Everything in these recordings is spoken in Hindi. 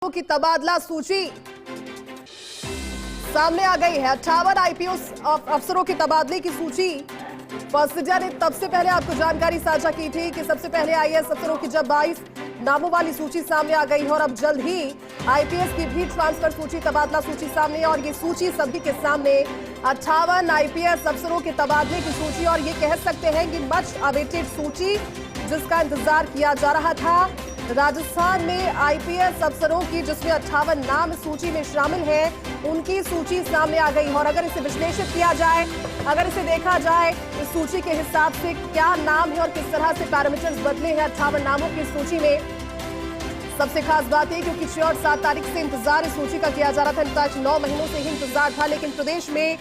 की तबादला सूची सामने आ गई है। 58 आईपीएस अफसरों के तबादले की सूची फर्स्ट इंडिया ने तब से पहले आपको जानकारी साझा की थी कि सबसे पहले आईएएस अफसरों की जब 22 नामों वाली सूची सामने आ गई है और अब जल्द ही आईपीएस की भी ट्रांसफर सूची, तबादला सूची सामने है। और ये सूची सभी के सामने 58 आईपीएस अफसरों के तबादले की सूची, और ये कह सकते हैं कि मच अवेटेड सूची जिसका इंतजार किया जा रहा था। राजस्थान में आईपीएस अफसरों की जिसमें 58 नाम सूची में शामिल हैं, उनकी सूची सामने आ गई। और अगर इसे विश्लेषित किया जाए, अगर इसे देखा जाए इस सूची के हिसाब से क्या नाम है और किस तरह से पैरामीटर्स बदले हैं 58 नामों की सूची में, सबसे खास बात है क्योंकि 6 और 7 तारीख से इंतजार इस सूची का किया जा रहा था। इनफैक्ट 9 महीनों से ही इंतजार था, लेकिन प्रदेश में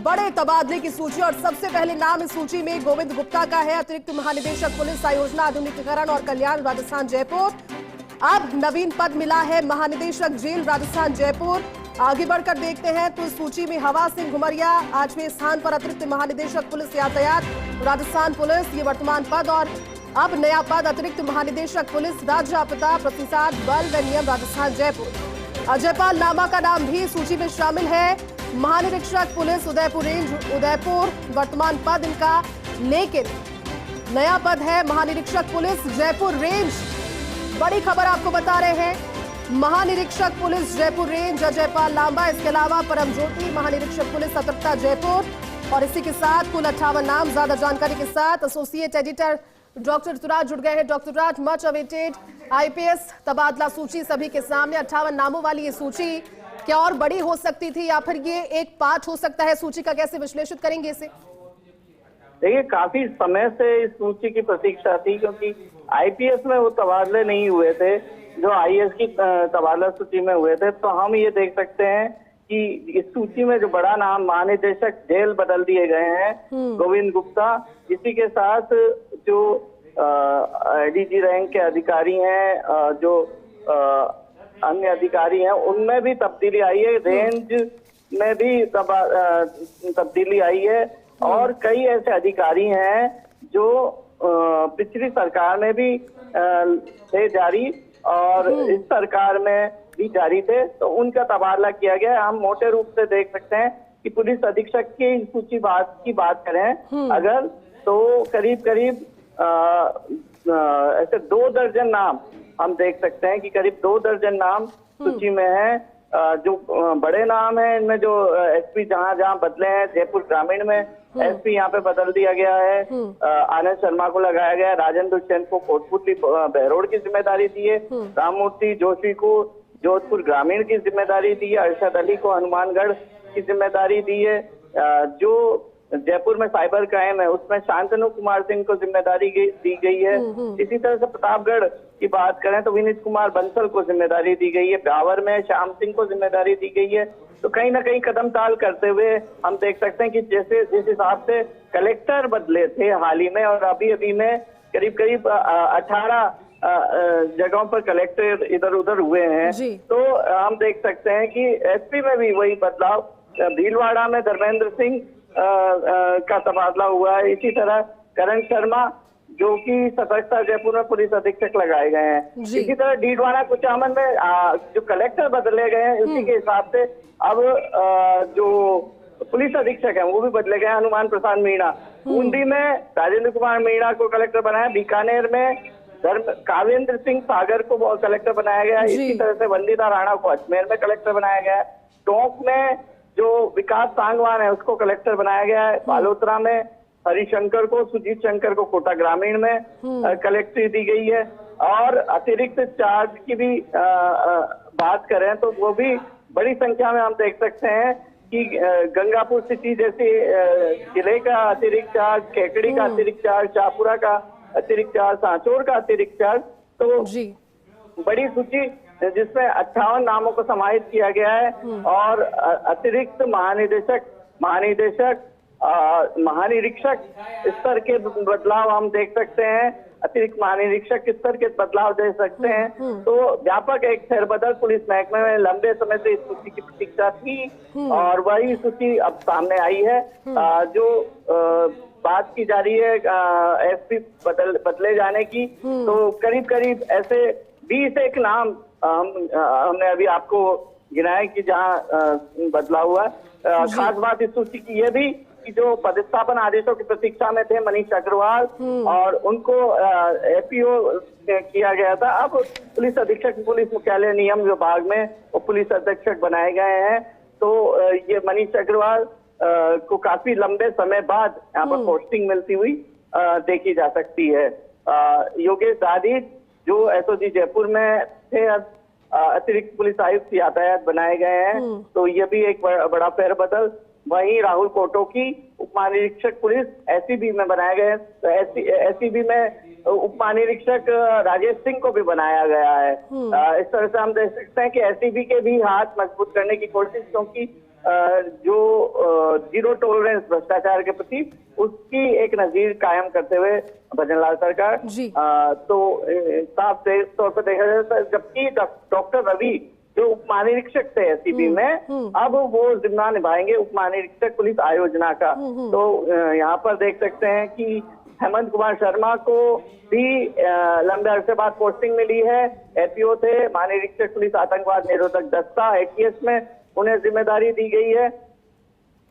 बड़े तबादले की सूची और सबसे पहले नाम इस सूची में गोविंद गुप्ता का है, अतिरिक्त महानिदेशक पुलिस आयोजना, आधुनिकीकरण और कल्याण, राजस्थान जयपुर। अब नवीन पद मिला है महानिदेशक जेल, राजस्थान जयपुर। आगे बढ़कर देखते हैं तो इस सूची में हवा सिंह घुमरिया 8वें स्थान पर, अतिरिक्त महानिदेशक पुलिस यातायात, राजस्थान पुलिस, ये वर्तमान पद। और अब नया पद अतिरिक्त महानिदेशक पुलिस राज्य आपदा प्रतिसाद बल व नियम, राजस्थान जयपुर। अजयपाल नामा का नाम भी सूची में शामिल है, महानिरीक्षक पुलिस उदयपुर रेंज, उदयपुर वर्तमान पद इनका, लेकिन नया पद है महानिरीक्षक पुलिस जयपुर रेंज। बड़ी खबर आपको बता रहे हैं, महानिरीक्षक पुलिस जयपुर रेंज अजयपाल लांबा, इसके अलावा परम ज्योति महानिरीक्षक पुलिस सतर्कता जयपुर। और इसी के साथ कुल 58 नाम। ज्यादा जानकारी के साथ एसोसिएट एडिटर डॉक्टर ऋतुराज जुड़ गए हैं। Doctor Rituraj, much awaited IPS तबादला सूची सभी के सामने, 58 नामों वाली ये सूची क्या और बड़ी हो सकती थी या फिर ये एक पार्ट हो सकता है सूची का, कैसे विश्लेषित करेंगे इसे? देखिए, काफी समय से इस सूची की प्रतीक्षा थी क्योंकि आईपीएस में वो तबादले नहीं हुए थे जो आईएएस की तबादला सूची में हुए थे। तो हम ये देख सकते हैं कि इस सूची में जो बड़ा नाम महानिदेशक जेल बदल दिए गए हैं गोविंद गुप्ता, इसी के साथ जो एडीजी रैंक के अधिकारी हैं, जो अन्य अधिकारी हैं, उनमें भी तब्दीली आई है, रेंज में भी तब्दीली आई है। और कई ऐसे अधिकारी हैं जो पिछली सरकार में भी थे जारी और इस सरकार में भी जारी थे, तो उनका तबादला किया गया। हम मोटे रूप से देख सकते हैं कि पुलिस अधीक्षक की सूची की बात करें अगर, तो करीब करीब ऐसे 2 दर्जन नाम हम देख सकते हैं कि करीब 2 दर्जन नाम सूची में है। जो बड़े नाम हैं इनमें जो एसपी जहां बदले हैं, जयपुर ग्रामीण में एसपी यहाँ पे बदल दिया गया है, आनंद शर्मा को लगाया गया है, राजेंद्र सेन को कोटपुतली बहरोड की जिम्मेदारी दी है, राममूर्ति जोशी को जोधपुर ग्रामीण की जिम्मेदारी दी है, अरशद अली को हनुमानगढ़ की जिम्मेदारी दी है। जो जयपुर में साइबर क्राइम है उसमें शांतनु कुमार सिंह को जिम्मेदारी दी गई है। इसी तरह से प्रतापगढ़ की बात करें तो विनीत कुमार बंसल को जिम्मेदारी दी गई है, ब्यावर में श्याम सिंह को जिम्मेदारी दी गई है। तो कहीं ना कहीं कदम ताल करते हुए हम देख सकते हैं कि जैसे जिस हिसाब से कलेक्टर बदले थे हाल ही में, और अभी में करीब 18 जगहों पर कलेक्टर इधर उधर हुए हैं, तो हम देख सकते हैं कि एसपी में भी वही बदलाव, भीलवाड़ा में धर्मेंद्र सिंह का तबादला हुआ है। इसी तरह करण शर्मा जो कि सतर्कता जयपुर में पुलिस अधीक्षक लगाए गए हैं। इसी तरह डीडवाना कुचामन में जो कलेक्टर बदले गए हैं, उसी के हिसाब से अब जो पुलिस अधीक्षक है वो भी बदले गए हैं। हनुमान प्रसाद मीणा, बूंदी में राजेंद्र कुमार मीणा को कलेक्टर बनाया, बीकानेर में कावेंद्र सिंह सागर को कलेक्टर बनाया गया। इसी तरह से वंदिता राणा को अजमेर में कलेक्टर बनाया गया है। टोंक में जो विकास सांगवान है उसको कलेक्टर बनाया गया है। बालोतरा में हरिशंकर को, सुजीत शंकर को कोटा ग्रामीण में कलेक्टरी दी गई है। और अतिरिक्त चार्ज की भी बात करें तो वो भी बड़ी संख्या में हम देख सकते हैं कि गंगापुर सिटी जैसे जिले का अतिरिक्त चार्ज, केकड़ी का अतिरिक्त चार्ज, शाहपुरा का अतिरिक्त चार्ज, सांचौर का अतिरिक्त चार्ज, तो बड़ी सूची जिसमें 58 नामों को समाहित किया गया है। और अतिरिक्त महानिरीक्षक स्तर के बदलाव हम देख सकते हैं, अतिरिक्त महानिरीक्षक स्तर के बदलाव देख सकते हैं। तो व्यापक एक फेरबदल पुलिस महकमे में लंबे समय से इस सूची की प्रतीक्षा थी और वही सूची अब सामने आई है। जो बात की जा रही है एसपी बदले जाने की, तो करीब करीब ऐसे 20 एक नाम हमने अभी आपको गिनाया कि जहां बदलाव हुआ। खास बात इस सूची की ये भी कि जो पदस्थापन आदेशों की प्रतीक्षा में थे मनीष अग्रवाल और उनको एपीओ किया गया था, अब पुलिस अधीक्षक पुलिस मुख्यालय नियम विभाग में वो पुलिस अधीक्षक बनाए गए हैं। तो ये मनीष अग्रवाल को काफी लंबे समय बाद यहाँ पर पोस्टिंग मिलती हुई देखी जा सकती है। योगेश दादी जो एसओजी जयपुर में थे, अतिरिक्त पुलिस आयुक्त यातायात बनाए गए हैं, तो ये भी एक बड़ा फेरबदल। वहीं राहुल कोटोकी उप महानिरीक्षक पुलिस एसीबी में बनाए गए हैं, तो एसीबी में उप महानिरीक्षक राजेश सिंह को भी बनाया गया है। इस तरह से हम देख सकते हैं कि एसीबी के भी हाथ मजबूत करने की कोशिश, क्योंकि जो जीरो टॉलरेंस भ्रष्टाचार के प्रति उसकी एक नजीर कायम करते हुए भजनलाल सरकार। तो साफ तौर पर देखा जाए तो जबकि डॉक्टर रवि जो उप महानिरीक्षक थे एसीबी में, अब वो जिम्मा निभाएंगे उप महानिरीक्षक पुलिस आयोजना का। तो यहाँ पर देख सकते हैं कि हेमंत कुमार शर्मा को भी लंबे अरसे बाद पोस्टिंग मिली है। एपीओ थे, महानिरीक्षक पुलिस आतंकवाद निरोधक दस्ता एटीएस में उन्हें जिम्मेदारी दी गई है।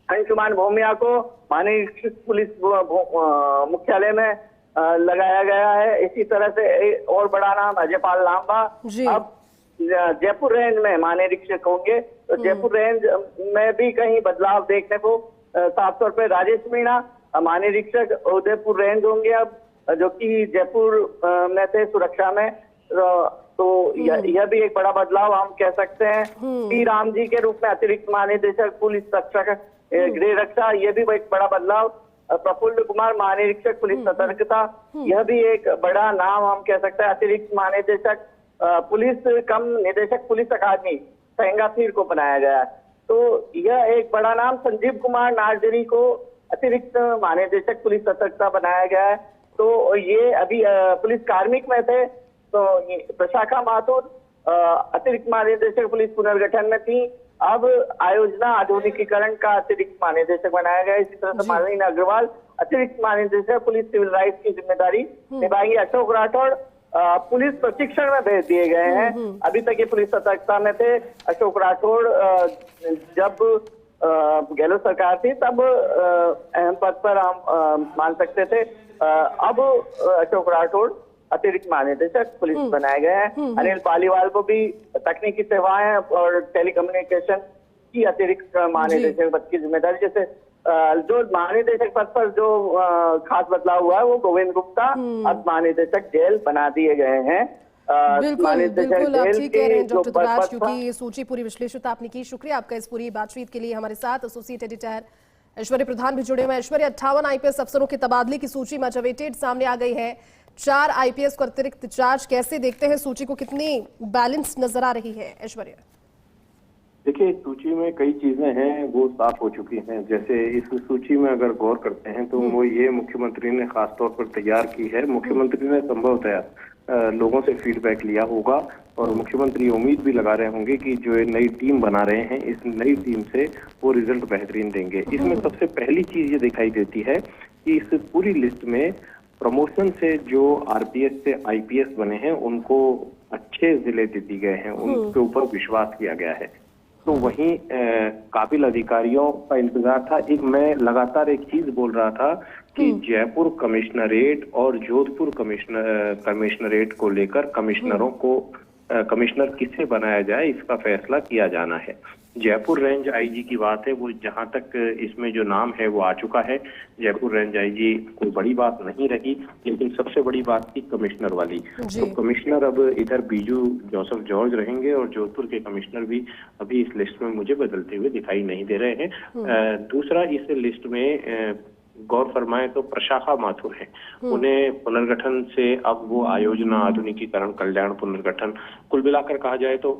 अंशुमान भोमिया को महानिरीक्षक पुलिस मुख्यालय में लगाया गया है। इसी तरह से और बड़ा नाम अजयपाल लांबा अब जयपुर रेंज में महानिरीक्षक होंगे। तो जयपुर रेंज में भी कहीं बदलाव देखने को साफ तौर पर राजेश मीणा महानिरीक्षक उदयपुर रेंज होंगे अब, जो कि जयपुर में थे सुरक्षा में। तो यह भी एक बड़ा बदलाव हम कह सकते हैं। पी राम जी के रूप में अतिरिक्त महानिदेशक पुलिस गृह रक्षा, यह भी एक बड़ा बदलाव। प्रफुल्ल कुमार महानिरीक्षक पुलिस सतर्कता, यह भी एक बड़ा नाम हम कह सकते हैं। अतिरिक्त महानिदेशक पुलिस कम निदेशक पुलिस अकादमी संगातीर को बनाया गया है। तो यह एक बड़ा नाम। संजीव कुमार नार्जरी को अतिरिक्त महानिदेशक पुलिस सतर्कता बनाया गया है। तो ये अभी पुलिस कार्मिक में थे, तो प्रशाखा माथुर अतिरिक्त महानिदेशक पुलिस पुनर्गठन में थी, अब आयोजना आधुनिकीकरण का अतिरिक्त महानिदेशक बनाया गया। इसी तरह से मालिनी अग्रवाल अतिरिक्त महानिदेशक पुलिस सिविल राइट्स की जिम्मेदारी निभाएंगे। अशोक राठौड़ पुलिस प्रशिक्षण में भेज दिए गए हैं, अभी तक ये पुलिस सतर्कता में थे। अशोक राठौड़ जब गहलोत सरकार थी तब अहम पद पर हम मान सकते थे। अब अशोक राठौड़ अतिरिक्त महानिदेशक पुलिस बनाए गए हैं। अनिल पालीवाल को भी तकनीकी सेवाएं और टेलीकम्युनिकेशन की अतिरिक्त महानिदेशक पद की जिम्मेदारी। जैसे जो महानिदेशक पद पर जो खास बदलाव हुआ है वो गोविंद गुप्ता अब महानिदेशक जेल बना दिए गए हैं। बिल्कुल आप ठीक कह रहे हैं डॉक्टर दुराज, क्योंकि ये सूची पूरी विश्लेषित आपने की। शुक्रिया आपका इस पूरी बातचीत के लिए। हमारे साथ एसोसिएट एडिटर ऐश्वर्य प्रधान भी जुड़े हुए हैं। ऐश्वर्य, 58 आईपीएस अफसरों के तबादले की सूची मच अवेटेड सामने आ गई है। 4 आईपीएस को अतिरिक्त चार्ज, कैसे देखते हैं सूची को, कितनी बैलेंस नजर आ रही है ऐश्वर्य? देखिए, सूची में कई चीजें हैं वो साफ हो चुकी हैं। जैसे इस सूची में अगर गौर करते हैं तो वो ये मुख्यमंत्री ने खास तौर पर तैयार की है। मुख्यमंत्री ने संभवतः लोगों से फीडबैक लिया होगा और मुख्यमंत्री उम्मीद भी लगा रहे होंगे कि जो ये नई टीम बना रहे हैं, इस नई टीम से वो रिजल्ट बेहतरीन देंगे। इसमें सबसे पहली चीज ये दिखाई देती है कि इस पूरी लिस्ट में प्रमोशन से जो आरपीएस से आईपीएस बने हैं उनको अच्छे जिले दे दिए गए हैं, उनके ऊपर विश्वास किया गया है। तो वहीं काबिल अधिकारियों का इंतजार था। मैं लगातार एक चीज बोल रहा था कि जयपुर कमिश्नरेट और जोधपुर कमिश्नरेट को लेकर कमिश्नरों को कमिश्नर किससे बनाया जाए इसका फैसला किया जाना है। जयपुर रेंज आईजी की बात है, वो जहां तक इसमें जो नाम है वो आ चुका है। जयपुर रेंज आईजी कोई बड़ी बात नहीं रही, लेकिन सबसे बड़ी बात थी कमिश्नर वाली। तो कमिश्नर अब इधर बीजू जोसेफ जॉर्ज रहेंगे और जोधपुर के कमिश्नर भी अभी इस लिस्ट में मुझे बदलते हुए दिखाई नहीं दे रहे हैं। दूसरा, इस लिस्ट में गौर फरमाए तो प्रशाखा माथुर है, उन्हें पुनर्गठन से अब वो आयोजना आधुनिकीकरण कल्याण पुनर्गठन कुल मिलाकर कहा जाए तो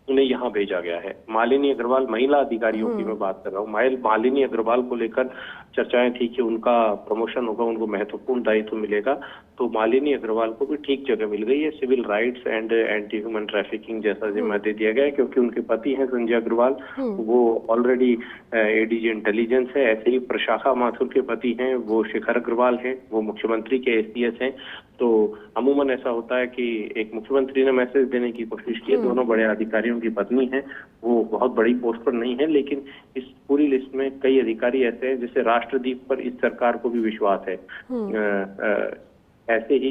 उन्हें यहाँ भेजा गया है। मालिनी अग्रवाल, महिला अधिकारियों की मैं बात कर रहा हूँ, मालिनी अग्रवाल को लेकर चर्चाएं थी कि उनका प्रमोशन होगा, उनको महत्वपूर्ण दायित्व मिलेगा, तो मालिनी अग्रवाल को भी ठीक जगह मिल गई है। Civil rights and anti human trafficking जैसा जिम्मा दे दिया गया है, क्योंकि उनके पति हैं संजय अग्रवाल, वो ऑलरेडी एडीजी इंटेलिजेंस है। ऐसे ही प्रशाखा माथुर के पति हैं वो शिखर अग्रवाल हैं, वो मुख्यमंत्री के एसपीएस हैं। तो अमूमन ऐसा होता है कि एक मुख्यमंत्री ने मैसेज देने की कोशिश की है, दोनों बड़े अधिकारियों की पत्नी है, वो बहुत बड़ी पोस्ट पर नहीं है, लेकिन इस पूरी लिस्ट में कई अधिकारी ऐसे हैं जिसे राष्ट्रदीप पर इस सरकार को भी विश्वास है। ऐसे ही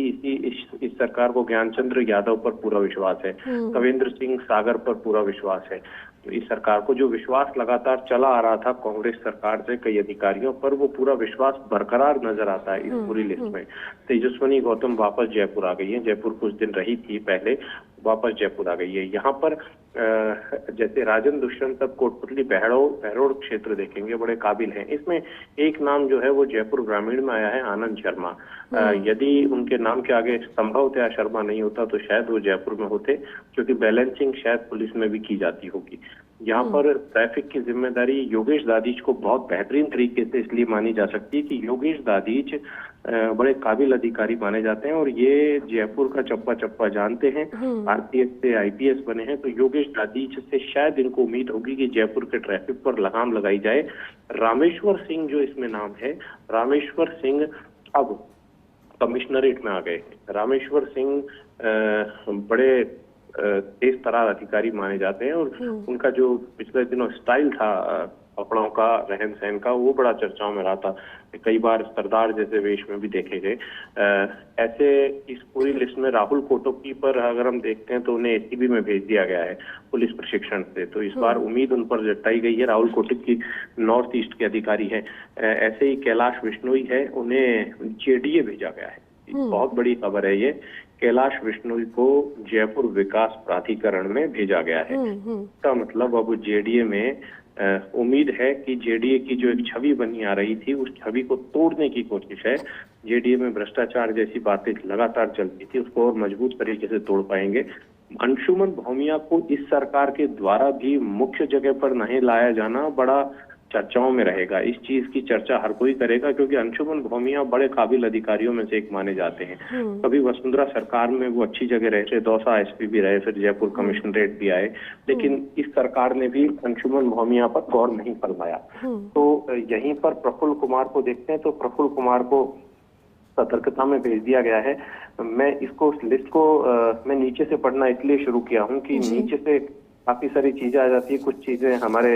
इस सरकार को ज्ञानचंद्र यादव पर पूरा विश्वास है, कविंद्र सिंह सागर पर पूरा विश्वास है। तो इस सरकार को जो विश्वास लगातार चला आ रहा था कांग्रेस सरकार से कई अधिकारियों पर, वो पूरा विश्वास बरकरार नजर आता है इस पूरी लिस्ट में। तेजस्विनी गौतम वापस जयपुर आ गई है, जयपुर कुछ दिन रही थी पहले, वापस जयपुर आ गई है। यहाँ पर जैसे राजन दुष्यंत तक कोटपुतली बहरोड क्षेत्र देखेंगे, बड़े काबिल हैं। इसमें एक नाम जो है वो जयपुर ग्रामीण में आया है, आनंद शर्मा। यदि उनके नाम के आगे संभवतः शर्मा नहीं होता तो शायद वो जयपुर में होते, क्योंकि बैलेंसिंग शायद पुलिस में भी की जाती होगी। यहाँ पर ट्रैफिक की जिम्मेदारी योगेश दादीच को बहुत बेहतरीन तरीके से इसलिए मानी जा सकती है कि योगेश दादीच बड़े काबिल अधिकारी माने जाते हैं और ये जयपुर का चप्पा चप्पा जानते हैं, आरपीएस से आईपीएस बने हैं। तो योगेश दादीच से शायद इनको उम्मीद होगी कि जयपुर के ट्रैफिक पर लगाम लगाई जाए। रामेश्वर सिंह जो इसमें नाम है, रामेश्वर सिंह अब कमिश्नरेट में आ गए। रामेश्वर सिंह बड़े तेज तरार अधिकारी माने जाते हैं और उनका जो पिछले दिनों स्टाइल था कपड़ों का, रहन सहन का, वो बड़ा चर्चाओं में रहा था। कई बार सरदार जैसे वेश में भी देखे गए। ऐसे इस पूरी लिस्ट में राहुल कोटोकी पर अगर हम देखते हैं तो उन्हें एसीबी में भेज दिया गया है पुलिस प्रशिक्षण से। तो इस बार उम्मीद उन पर जताई गई है। राहुल कोटोकी नॉर्थ ईस्ट के अधिकारी है। ऐसे ही कैलाश विश्नोई है, उन्हें जेडीए भेजा गया है। बहुत बड़ी खबर है ये। कैलाश विश्नोई को जयपुर विकास प्राधिकरण में भेजा गया है। इसका मतलब अब जेडीए में उम्मीद है कि जेडीए की जो एक छवि बनी आ रही थी, उस छवि को तोड़ने की कोशिश है। जेडीए में भ्रष्टाचार जैसी बातें लगातार चलती थी, उसको और मजबूत तरीके से तोड़ पाएंगे। अंशुमन भौमिया को इस सरकार के द्वारा भी मुख्य जगह पर नहीं लाया जाना बड़ा चर्चाओं में रहेगा। इस चीज की चर्चा हर कोई करेगा, क्योंकि अंशुमन भौमिया बड़े काबिल अधिकारियों में से एक माने जाते हैं। कभी वसुंधरा सरकार में वो अच्छी जगह रहे थे, दौसा एसपी भी रहे, फिर जयपुर कमिश्नरेट भी आए, लेकिन इस सरकार ने भी अंशुमन भौमिया पर गौर नहीं फरमाया। तो यहीं पर प्रफुल्ल कुमार को देखते हैं, तो प्रफुल्ल कुमार को सतर्कता में भेज दिया गया है। मैं इसको लिस्ट को मैं नीचे से पढ़ना इसलिए शुरू किया हूँ कि नीचे से काफी सारी चीजें आ जाती है। कुछ चीजें हमारे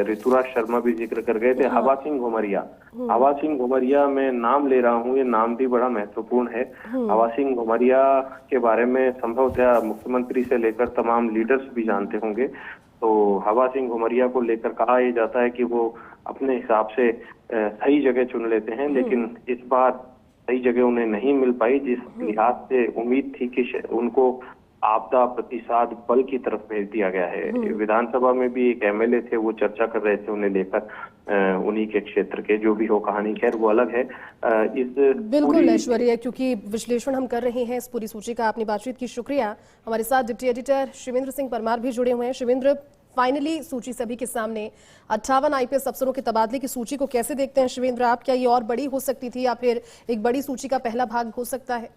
ऋतुराज शर्मा भी जिक्र कर गए थे। हवा सिंह घुमरिया, हवा सिंह घुमरिया मैं नाम ले रहा हूँ, ये नाम भी बड़ा महत्वपूर्ण है। हवा सिंह घुमरिया के बारे में संभवतः मुख्यमंत्री से लेकर तमाम लीडर्स भी जानते होंगे। तो हवा सिंह घुमरिया को लेकर कहा यह जाता है कि वो अपने हिसाब से सही जगह चुन लेते हैं, लेकिन इस बार सही जगह उन्हें नहीं मिल पाई। जिस लिहाज से उम्मीद थी कि उनको आपदा प्रतिसाद बल की तरफ भेज दिया गया है। विधानसभा में भी एक एमएलए थे, वो चर्चा कर रहे थे उन्हें लेकर, उन्हीं के क्षेत्र के। जो भी हो कहानी, खैर वो अलग है। बिल्कुल ऐश्वर्या, क्योंकि विश्लेषण हम कर रहे हैं इस पूरी सूची का। आपने बातचीत की, शुक्रिया। हमारे साथ डिप्टी एडिटर शिवेंद्र सिंह परमार भी जुड़े हुए हैं। शिवेंद्र, फाइनली सूची सभी के सामने 58 आईपीएस अफसरों के तबादले की सूची को कैसे देखते हैं शिवेंद्र आप? क्या ये और बड़ी हो सकती थी या फिर एक बड़ी सूची का पहला भाग हो सकता है?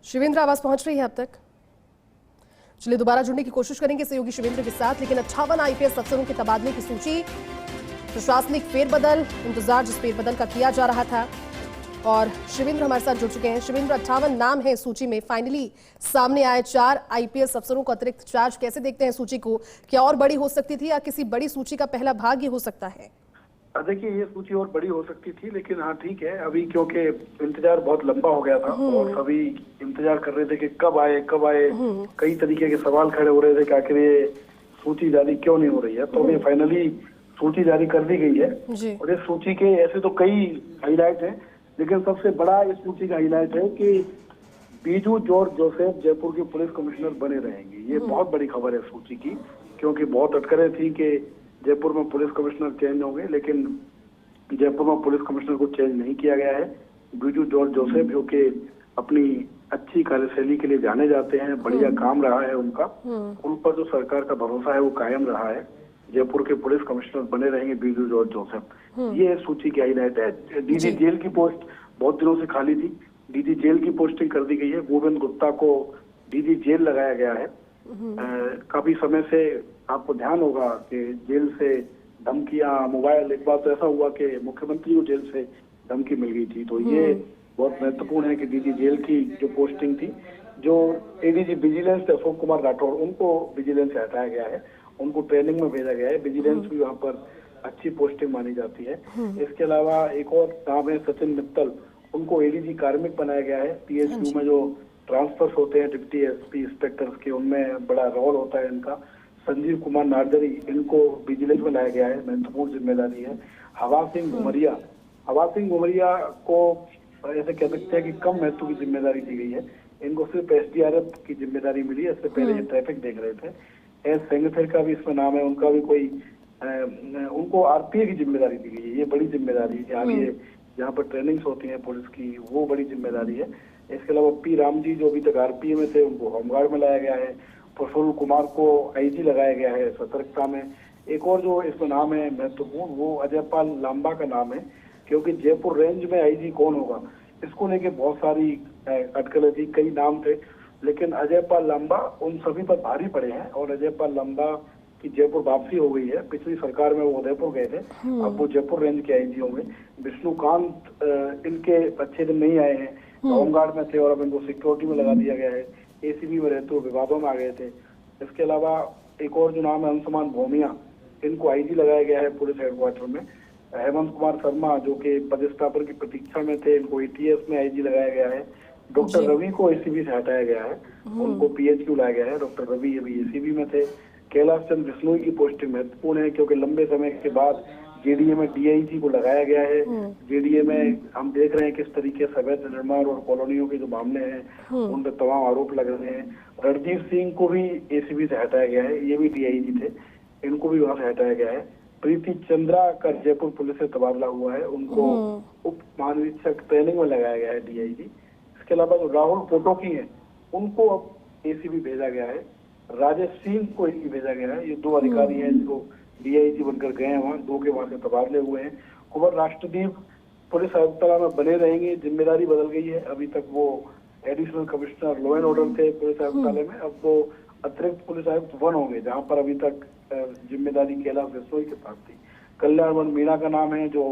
शिवेंद्र, आवाज पहुंच रही है अब तक? चलिए दोबारा जुड़ने की कोशिश करेंगे सहयोगी शिवेंद्र के साथ। लेकिन 58 आईपीएस अफसरों के तबादले की सूची, प्रशासनिक फेरबदल, इंतजार जिस फेरबदल का किया जा रहा था, और शिवेंद्र हमारे साथ जुड़ चुके हैं। शिवेंद्र, 58 नाम है सूची में, फाइनली सामने आए 4 आईपीएस अफसरों को अतिरिक्त चार्ज। कैसे देखते हैं सूची को? क्या और बड़ी हो सकती थी या किसी बड़ी सूची का पहला भाग ही हो सकता है? देखिए, ये सूची और बड़ी हो सकती थी, लेकिन हाँ ठीक है, अभी क्योंकि इंतजार बहुत लंबा हो गया था और सभी इंतजार कर रहे थे कि कब आए। कई तरीके के सवाल खड़े हो रहे थे कि आखिर ये सूची जारी क्यों नहीं हो रही है। तो अभी फाइनली सूची जारी कर दी गई है और इस सूची के ऐसे तो कई हाईलाइट हैं, लेकिन सबसे बड़ा इस सूची का हाईलाइट है कि बीजू जॉर्ज जोसेफ जयपुर के पुलिस कमिश्नर बने रहेंगे। ये बहुत बड़ी खबर है सूची की, क्योंकि बहुत अटकलें थी कि जयपुर में पुलिस कमिश्नर चेंज होंगे, लेकिन जयपुर में पुलिस कमिश्नर को चेंज नहीं किया गया है। बीजू जॉर्ज जोसेफ जो कि अपनी अच्छी कार्यशैली के लिए जाने जाते हैं, बढ़िया काम रहा है उनका, उन पर जो सरकार का भरोसा है वो कायम रहा है। जयपुर के पुलिस कमिश्नर बने रहेंगे बीजू जॉर्ज जोसेफ। ये सूची की हाईलाइट है। डीजी जेल की पोस्ट बहुत दिनों से खाली थी, डीजी जेल की पोस्टिंग कर दी गई है। गोविंद गुप्ता को डीजी जेल लगाया गया है। काफी समय से आपको ध्यान होगा कि जेल से धमकियां, मोबाइल। एक बार तो ऐसा हुआ कि मुख्यमंत्री को जेल से धमकी मिल गई थी। तो ये बहुत महत्वपूर्ण है कि डीजी जेल की जो पोस्टिंग थी, जो एडीजी विजिलेंस थे अशोक कुमार राठौड़, उनको विजिलेंस से हटाया गया है, उनको ट्रेनिंग में भेजा गया है। विजिलेंस भी वहाँ पर अच्छी पोस्टिंग मानी जाती है। इसके अलावा एक और नाम है सचिन मित्तल, उनको एडीजी कार्मिक बनाया गया है। पीएचक्यू में जो ट्रांसफर्स होते हैं डिप्टी एसपी इंस्पेक्टर्स के, उनमें बड़ा रोल होता है इनका। संजीव कुमार नार्जरी, इनको विजिलेंस में लाया गया है, महत्वपूर्ण जिम्मेदारी है। हवा सिंह घुमरिया को ऐसे कह सकते हैं कि कम महत्व की जिम्मेदारी दी गई है। इनको सिर्फ एसडीआरएफ की जिम्मेदारी मिली है। इससे पहले ये ट्रैफिक देख रहे थे। एस सेंगथर का भी इसमें नाम है, उनका भी कोई उनको आरपीए की जिम्मेदारी दी गई है। ये बड़ी जिम्मेदारी है। आगे जहाँ पर ट्रेनिंग्स होती हैं पुलिस की, वो बड़ी जिम्मेदारी है। इसके अलावा पी राम जी, जो अभी तक आरपीए में थे, उनको होमगार्ड में लाया गया है। प्रफुल्ल कुमार को आईजी लगाया गया है सतर्कता में। एक और जो इसमें नाम है महत्वपूर्ण, वो अजयपाल लांबा का नाम है, क्योंकि जयपुर रेंज में आईजी कौन होगा, इसको लेके बहुत सारी अटकलें थी, कई नाम थे, लेकिन अजयपाल लांबा उन सभी पर भारी पड़े हैं। और अजयपाल लांबा की जयपुर वापसी हो गई है। पिछली सरकार में वो उदयपुर गए थे, अब वो जयपुर रेंज के आईजी होंगे। विष्णुकांत, इनके अच्छे दिन नहीं आए हैं, होमगार्ड में थे और अब इनको सिक्योरिटी में लगा दिया गया है। एसीबी में रहते हुए विवादों में आ गए थे। इसके अलावा एक और जो नाम है अंशुमान भोमिया, इनको आईजी लगाया गया है पुलिस हेडक्वार्टर में। हेमंत कुमार शर्मा, जो कि पदस्थापन की प्रतीक्षा में थे, इनको एटीएस में आईजी लगाया गया है। डॉक्टर रवि को एसीबी से हटाया गया है, उनको पीएचक्यू लाया गया है। डॉक्टर रवि अभी एसीबी में थे। कैलाश चंद्र बिश्नोई की पोस्टिंग महत्वपूर्ण है, क्योंकि लंबे समय के बाद जेडीए में डीआईजी को लगाया गया है। जेडीए में हम देख रहे हैं किस तरीके से अवैध निर्माण और कॉलोनियों के जो मामले हैं, उन पर तमाम आरोप लग रहे हैं। रणजीत सिंह को भी एसीबी से हटाया गया है, ये भी डीआईजी थे, इनको भी वहां से हटाया गया है। प्रीति चंद्रा का जयपुर पुलिस से तबादला हुआ है, उनको उप महानिरीक्षक ट्रेनिंग में लगाया गया है डीआईजी। इसके अलावा जो राहुल पोटोकी है, उनको अब एसीबी भेजा गया है। राजेश सिंह को एसीबी भेजा गया है। ये दो अधिकारी हैं जो डीआईजी बनकर गए हैं वहाँ, दो के वहां से तबादले हुए हैं। कुंवर राष्ट्रदीप पुलिस आयुक्तालय में बने रहेंगे, जिम्मेदारी बदल गई है। अभी तक वो additional commissioner law and order थे पुलिस आयुक्तालय में, अब वो अतिरिक्त पुलिस आयुक्त 1 होंगे, जहाँ पर अभी तक जिम्मेदारी कैलाश बिश्नोई के पास थी। कल्याण मीणा का नाम है, जो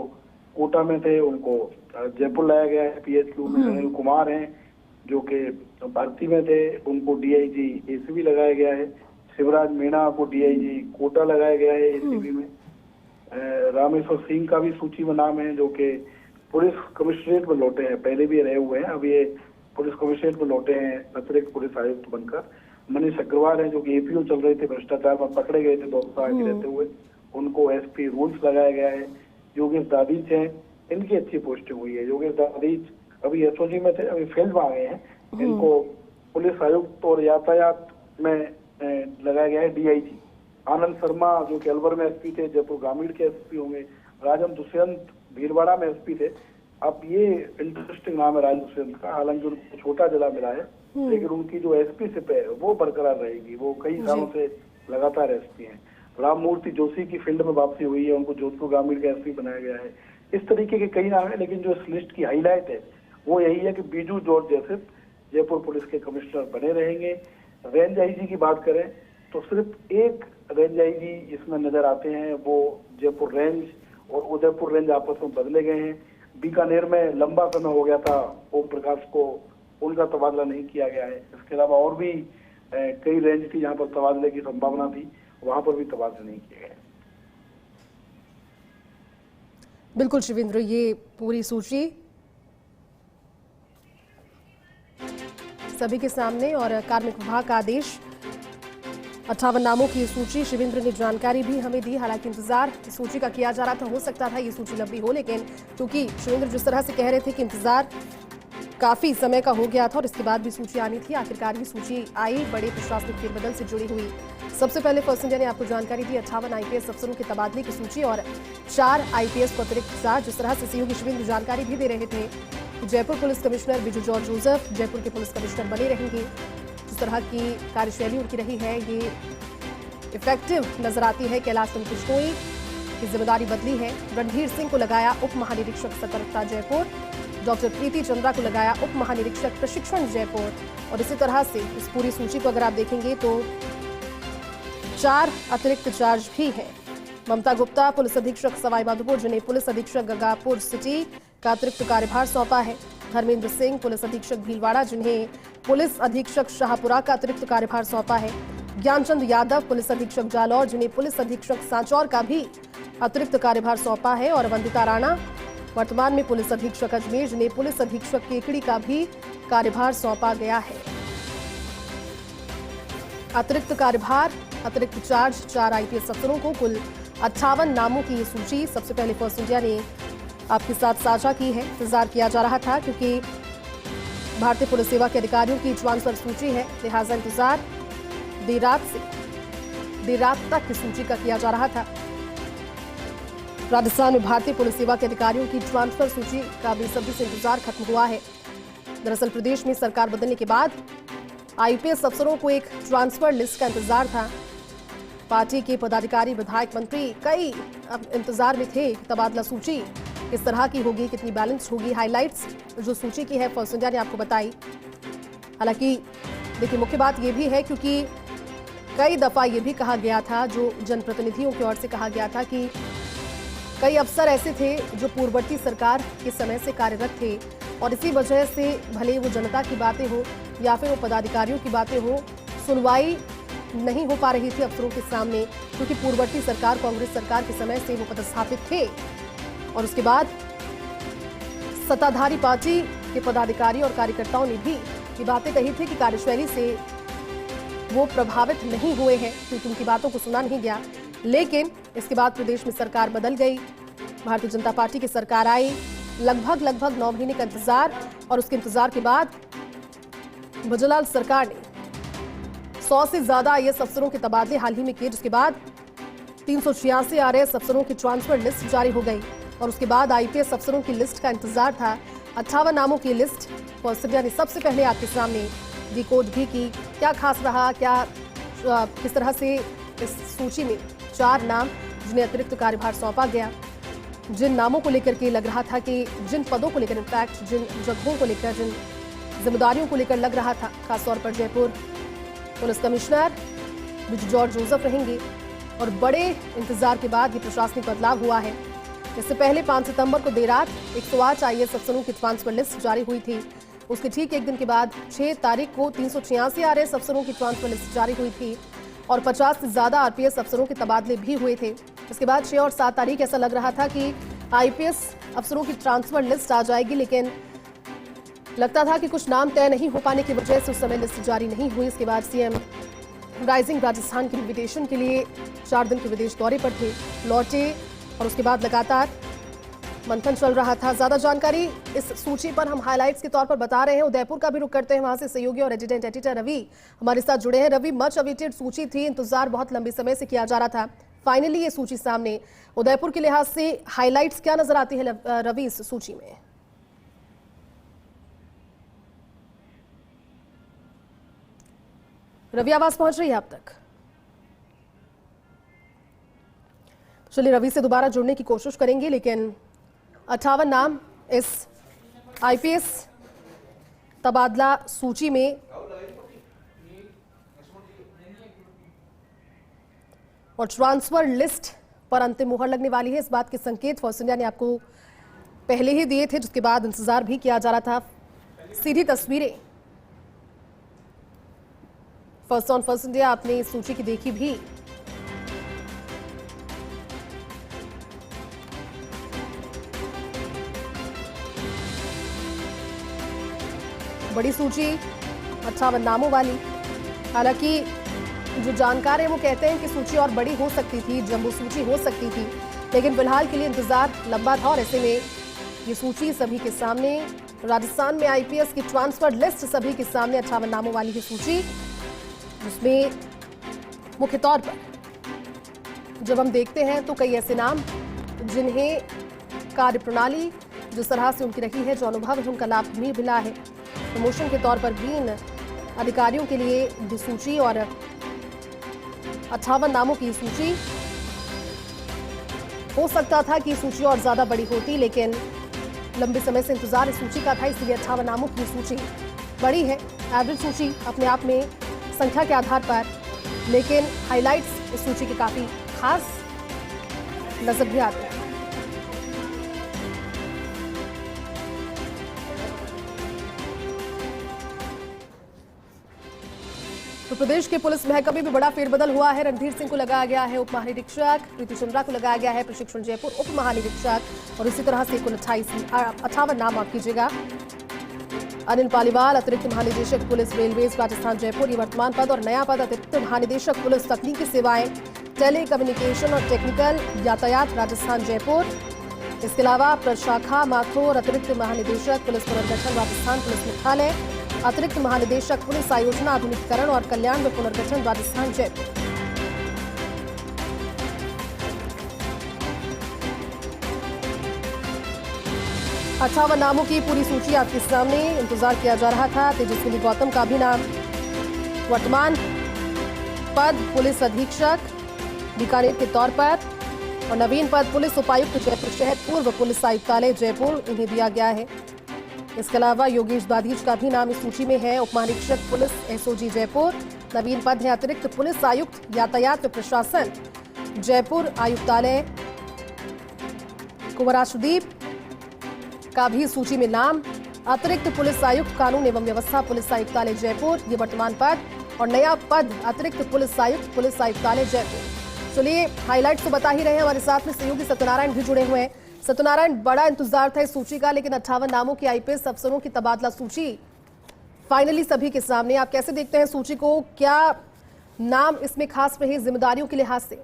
कोटा में थे, उनको जयपुर लाया गया है पीएचक्यू में। अनिल कुमार हैं, जो कि भर्ती में थे, उनको डीआईजी एसीबी लगाया गया है। शिवराज मीणा को डीआईजी कोटा लगाया गया है एसीबी में। रामेश्वर सिंह का भी सूची में नाम है, जो कि पुलिस कमिश्नरेट में लौटे हैं, पहले भी रहे हुए हैं, अब ये पुलिस कमिश्नरेट में लौटे हैं अतिरिक्त पुलिस आयुक्त बनकर। मनीष अग्रवाल है, जो कि एपीओ चल रहे थे, भ्रष्टाचार में पकड़े गए थे 2 साल के रहते हुए, उनको एसपी रूल्स लगाया गया है। योगेश दादीच हैं, इनकी अच्छी पोस्टिंग हुई है। योगेश दादीच अभी एसओजी में थे, अभी फील्ड में आ गए हैं, इनको पुलिस आयुक्त और यातायात में लगाया गया है डीआईजी। आनंद शर्मा, जो कि अलवर में एसपी थे, जयपुर ग्रामीण के एसपी होंगे। राजन दुष्यंत भीलवाड़ा में एसपी थे। अब ये इंटरेस्टिंग नाम है राजन दुष्यंत का, हालांकि उनको छोटा जिला मिला है, लेकिन उनकी जो एसपी सिप है वो बरकरार रहेगी, वो कई सालों से लगातार एसपी हैं। राम मूर्ति जोशी की फील्ड में वापसी हुई है, उनको जोधपुर ग्रामीण का एसपी बनाया गया है। इस तरीके के कई नाम है, लेकिन जो इस लिस्ट की हाईलाइट है वो यही है कि Biju George Joseph Jaipur police के कमिश्नर बने रहेंगे। रेंज आईजी की बात करें तो सिर्फ एक रेंज आईजी इसमें नजर आते हैं, वो जयपुर रेंज और उदयपुर रेंज आपस में बदले गए हैं। बीकानेर में लंबा समय हो गया था, ओम प्रकाश को उनका तबादला नहीं किया गया है। इसके अलावा और भी कई रेंज थी जहां पर तबादले की संभावना थी, वहां पर भी तबादले नहीं किए गए। बिल्कुल शिवेंद्र, ये पूरी सूची सभी के सामने और कार्मिक विभाग का आदेश, 58 नामों की सूची। शिवेंद्र ने जानकारी भी हमें दी, हालांकि इंतजार सूची का किया जा रहा था, हो सकता था ये सूची लंबी हो, लेकिन क्योंकि शिवेंद्र जिस तरह से कह रहे थे कि इंतजार काफी समय का हो गया था और इसके बाद भी सूची आनी थी, आखिरकार ये सूची आई बड़े प्रशासनिक फेरबदल से जुड़ी हुई। सबसे पहले फर्स्ट इंडिया ने आपको जानकारी दी 58 आईपीएस अफसरों के तबादले की सूची और 4 आईपीएस को अतिरिक्त 4। जिस तरह से सहयोगी शिवेंद्र जानकारी भी दे रहे थे, Jaipur police commissioner Biju George Joseph Jaipur के पुलिस कमिश्नर बने रहेंगे। जिस तरह की कार्यशैली उनकी रही है, ये इफेक्टिव नजर आती है। कैलाश चंद्र बिश्नोई की जिम्मेदारी बदली है। रणधीर सिंह को लगाया उप महानिरीक्षक सतर्कता जयपुर, डॉक्टर प्रीति चंद्रा को लगाया उप महानिरीक्षक प्रशिक्षण जयपुर। और इसी तरह से इस पूरी सूची को अगर आप देखेंगे तो 4 अतिरिक्त चार्ज भी है। ममता गुप्ता पुलिस अधीक्षक सवाई माधोपुर, जिन्हें पुलिस अधीक्षक गंगापुर सिटी का अतिरिक्त कार्यभार सौंपा है। धर्मेंद्र सिंह पुलिस अधीक्षक भीलवाड़ा, जिन्हें पुलिस अधीक्षक शाहपुरा का अतिरिक्त कार्यभार सौंपा है। ज्ञानचंद यादव पुलिस अधीक्षक जालौर, जिन्हें पुलिस अधीक्षक सांचौर का भी अतिरिक्त कार्यभार सौंपा है। और वंदिता राणा वर्तमान में पुलिस अधीक्षक अजमेर, जिन्हें पुलिस अधीक्षक केकड़ी का भी कार्यभार सौंपा गया है। अतिरिक्त कार्यभार, अतिरिक्त चार्ज 4 आईपीएस अफसरों को, कुल 58 नामों की ये सूची सबसे पहले फर्स्ट इंडिया ने आपके साथ साझा की है। इंतजार किया जा रहा था क्योंकि भारतीय पुलिस सेवा के अधिकारियों की ट्रांसफर सूची है, लिहाजा इंतजार देर रात तक की सूची का किया जा रहा था। राजस्थान में भारतीय पुलिस सेवा के अधिकारियों की ट्रांसफर सूची का बेसब्री से इंतजार खत्म हुआ है। दरअसल प्रदेश में सरकार बदलने के बाद आईपीएस अफसरों को एक ट्रांसफर लिस्ट का इंतजार था। पार्टी के पदाधिकारी, विधायक, मंत्री कई अब इंतजार में थे कि तबादला सूची किस तरह की होगी, कितनी बैलेंस होगी। हाइलाइट्स जो सूची की है फर्स्ट इंडिया ने आपको बताई। हालांकि देखिए मुख्य बात यह भी है क्योंकि कई दफा ये भी कहा गया था, जो जनप्रतिनिधियों की ओर से कहा गया था कि कई अफसर ऐसे थे जो पूर्ववर्ती सरकार के समय से कार्यरत थे और इसी वजह से भले वो जनता की बातें हो या फिर वो पदाधिकारियों की बातें हो, सुनवाई नहीं हो पा रही थी अफसरों के सामने क्योंकि पूर्ववर्ती सरकार, कांग्रेस सरकार के समय से वो पदस्थापित थे। और उसके बाद सत्ताधारी पार्टी के पदाधिकारी और कार्यकर्ताओं ने भी ये बातें कही थी कि कार्यशैली से वो प्रभावित नहीं हुए हैं क्योंकि उनकी बातों को सुना नहीं गया। लेकिन इसके बाद प्रदेश में सरकार बदल गई, भारतीय जनता पार्टी की सरकार आई, लगभग 9 महीने का इंतजार और उसके इंतजार के बाद भजनलाल सरकार ने 100 से ज्यादा आईएएस अफसरों के तबादले हाल ही में किए, जिसके बाद 386 आरएएस अफसरों की ट्रांसफर लिस्ट जारी हो गई और उसके बाद आईपीएस अफसरों की लिस्ट का इंतजार था। 58 नामों की लिस्ट फर्स्ट इंडिया ने सबसे पहले आपके सामने डिकोड भी की। क्या खास रहा, किस तरह से इस सूची में 4 नाम जिन्हें अतिरिक्त कार्यभार सौंपा गया, जिन नामों को लेकर के लग रहा था कि जिन पदों को लेकर, इनफैक्ट जिन जगहों को लेकर, जिन जिम्मेदारियों को लेकर लग रहा था, खासतौर पर Jaipur police commissioner Biju George Joseph रहेंगे। और बड़े इंतजार के बाद ये प्रशासनिक बदलाव हुआ है। इससे पहले 5 सितंबर को देर रात 108 आईएएस अफसरों की ट्रांसफर लिस्ट जारी हुई थी। उसके ठीक एक दिन के बाद 6 तारीख को 386 आरएएस अफसरों की ट्रांसफर लिस्ट जारी हुई थी और 50 से ज्यादा आरपीएस अफसरों के तबादले भी हुए थे। इसके बाद 6 और 7 तारीख ऐसा लग रहा था कि आईपीएस अफसरों की ट्रांसफर लिस्ट आ जाएगी, लेकिन लगता था कि कुछ नाम तय नहीं हो पाने की वजह से उस समय लिस्ट जारी नहीं हुई। इसके बाद सीएम राइजिंग राजस्थान के इन्विटेशन के लिए 4 दिन के विदेश दौरे पर थे, लौटे और उसके बाद लगातार मंथन चल रहा था। ज्यादा जानकारी इस सूची पर हम हाइलाइट्स के तौर पर बता रहे हैं। उदयपुर का भी रुख करते हैं, वहां से सहयोगी और रेजिडेंट एडिटर रवि हमारे साथ जुड़े हैं। रवि, मच अवेटेड सूची थी, इंतजार बहुत लंबे समय से किया जा रहा था, फाइनली ये सूची सामने। उदयपुर के लिहाज से हाइलाइट्स क्या नजर आती है रवि इस सूची में? रवि, आवाज पहुंच रही है आप तक? चलिए रवि से दोबारा जुड़ने की कोशिश करेंगे, लेकिन 58 नाम इस आईपीएस तबादला सूची में और ट्रांसफर लिस्ट पर अंतिम मुहर लगने वाली है। इस बात के संकेत फर्स्ट इंडिया ने आपको पहले ही दिए थे, जिसके बाद इंतजार भी किया जा रहा था। सीधी तस्वीरें फर्स्ट इंडिया आपने इस सूची की देखी भी। बड़ी सूची 58 नामों वाली। हालांकि जो जानकार हैं वो कहते हैं कि सूची और बड़ी हो सकती थी, जंबो सूची हो सकती थी, लेकिन फिलहाल के लिए इंतजार लंबा था और ऐसे में ये सूची सभी के सामने, राजस्थान में आईपीएस की ट्रांसफर लिस्ट सभी के सामने 58 नामों वाली है सूची, जिसमें मुख्य तौर पर जब हम देखते हैं तो कई ऐसे नाम जिन्हें कार्यप्रणाली जिस तरह से उनकी रही है, जो अनुभव है, उनका लाभ भी मिला है। प्रमोशन के तौर पर भी इन अधिकारियों के लिए ये सूची और 58 नामों की सूची, हो सकता था कि सूची और ज्यादा बड़ी होती, लेकिन लंबे समय से इंतजार इस सूची का था, इसलिए 58 नामों की सूची बड़ी है। एवरेज सूची अपने आप में संख्या के आधार पर, लेकिन हाइलाइट्स इस सूची के काफी खास नजर भी आते हैं। तो प्रदेश के पुलिस महकमे में बड़ा फेरबदल हुआ है। रणधीर सिंह को लगाया गया है उप महानिरीक्षक, प्रीति चंद्रा को लगाया गया है प्रशिक्षण जयपुर उप महानिरीक्षक और इसी तरह से कुल 58 नाम माफ कीजिएगा। अनिल पालीवाल अतिरिक्त महानिदेशक पुलिस रेलवेज राजस्थान जयपुर ये वर्तमान पद और नया पद अतिरिक्त महानिदेशक पुलिस तकनीकी सेवाएं टेली कम्युनिकेशन और टेक्निकल यातायात राजस्थान जयपुर। इसके अलावा प्रशाखा माथुर अतिरिक्त महानिदेशक पुलिस पुनर्गठन राजस्थान पुलिस मुख्यालय, अतिरिक्त महानिदेशक पुलिस आयोजना आधुनिकीकरण और कल्याण व पुनर्गठन राजस्थान जयपुर। अट्ठावन नामों की पूरी सूची आपके सामने। इंतजार किया जा रहा था तेजस्विनी गौतम का भी नाम। वर्तमान पद पुलिस अधीक्षक बीकानेर के तौर पर और नवीन पद पुलिस उपायुक्त जयपुर शहर पूर्व पुलिस आयुक्तालय जयपुर इन्हें दिया गया है। इसके अलावा योगेश दाधीच का भी नाम इस सूची में है। उप महानिरीक्षक पुलिस एसओजी जयपुर। नवीन पद है अतिरिक्त पुलिस आयुक्त यातायात प्रशासन जयपुर आयुक्तालय। कुंवर आशुदीप का भी सूची में नाम। अतिरिक्त पुलिस आयुक्त कानून एवं व्यवस्था पुलिस आयुक्तालय जयपुर ये वर्तमान पद और नया पद अतिरिक्त पुलिस आयुक्त पुलिस आयुक्तालय जयपुर। चलिए हाइलाइट्स तो बता ही रहे हैं, हमारे साथ में सहयोगी सत्यनारायण भी जुड़े हुए हैं। सत्यनारायण, बड़ा इंतजार था इस सूची का, लेकिन 58 नामों की आईपीएस अफसरों की तबादला सूची फाइनली सभी के सामने। आप कैसे देखते हैं सूची को? क्या नाम इसमें खास रहे जिम्मेदारियों के लिहाज से?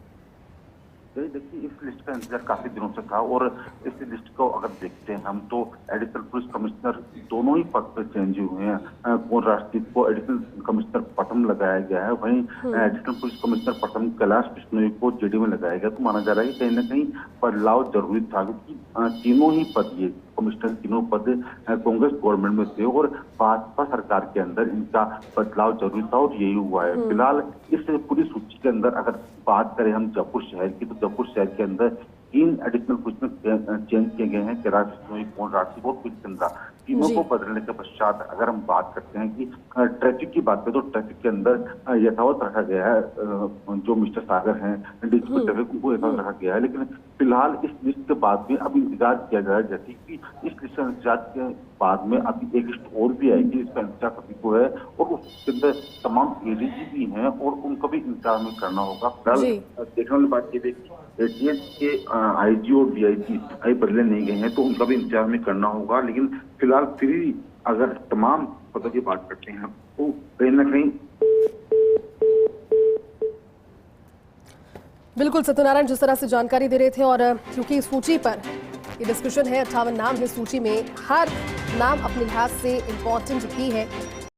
देखिए, इस लिस्ट का इंतजार काफी दिनों से था और इस लिस्ट को अगर देखते हैं हम तो एडिशनल पुलिस कमिश्नर दोनों ही पद पर चेंज हुए हैं। कुंवर राष्ट्रदीप को एडिशनल कमिश्नर पटम लगाया गया है, वहीं एडिशनल पुलिस कमिश्नर पटम कैलाश बिश्नोई को जेडी में लगाया गया। तो माना जा रहा है कि कहीं ना कहीं बदलाव जरूरी था, क्योंकि तीनों ही पद ये कमिश्नर तीनों पद कांग्रेस गवर्नमेंट में थे और भाजपा सरकार के अंदर इनका बदलाव जरूरी था और यही हुआ है। फिलहाल इस पूरी सूची के अंदर अगर बात करें हम जयपुर शहर की, तो जयपुर शहर के अंदर 3 एडिशनल कमिश्नर चेंज किए गए हैं। कैलाश बिश्नोई, कुंवर राष्ट्रदीप और प्रीति चंद्रा, तीनों को बदलने के पश्चात अगर हम बात करते हैं कि ट्रैफिक की बात करें तो ट्रैफिक के अंदर यथावत रखा गया है। जो मिस्टर सागर हैं डीजीपी ट्रैफिक, उनको यथावत रखा गया है। लेकिन फिलहाल इस लिस्ट के बाद में अब इंतजार किया जा रहा है, जैसे कि इस लिस्ट इंतजार के बाद में अभी एक लिस्ट और भी आएगी, इसका इंतजार सभी को है और उसके अंदर तमाम एडीजी भी हैं और उनको भी इंतजार में करना होगा। फिलहाल देखने वाली बात ये देखिए, एटीएस के आईजी और डीआईजी अभी बदले नहीं गए हैं, तो उनका भी इंतजार में करना होगा। लेकिन फिलहाल फिर भी अगर तमाम पदों की बात करते हैं तो कहीं ना कहीं बिल्कुल सत्यनारायण जिस तरह से जानकारी दे रहे थे, और क्योंकि सूची पर ये डिस्कशन है, 58 नाम है सूची में, हर नाम अपने लिहाज से इम्पोर्टेंट भी है।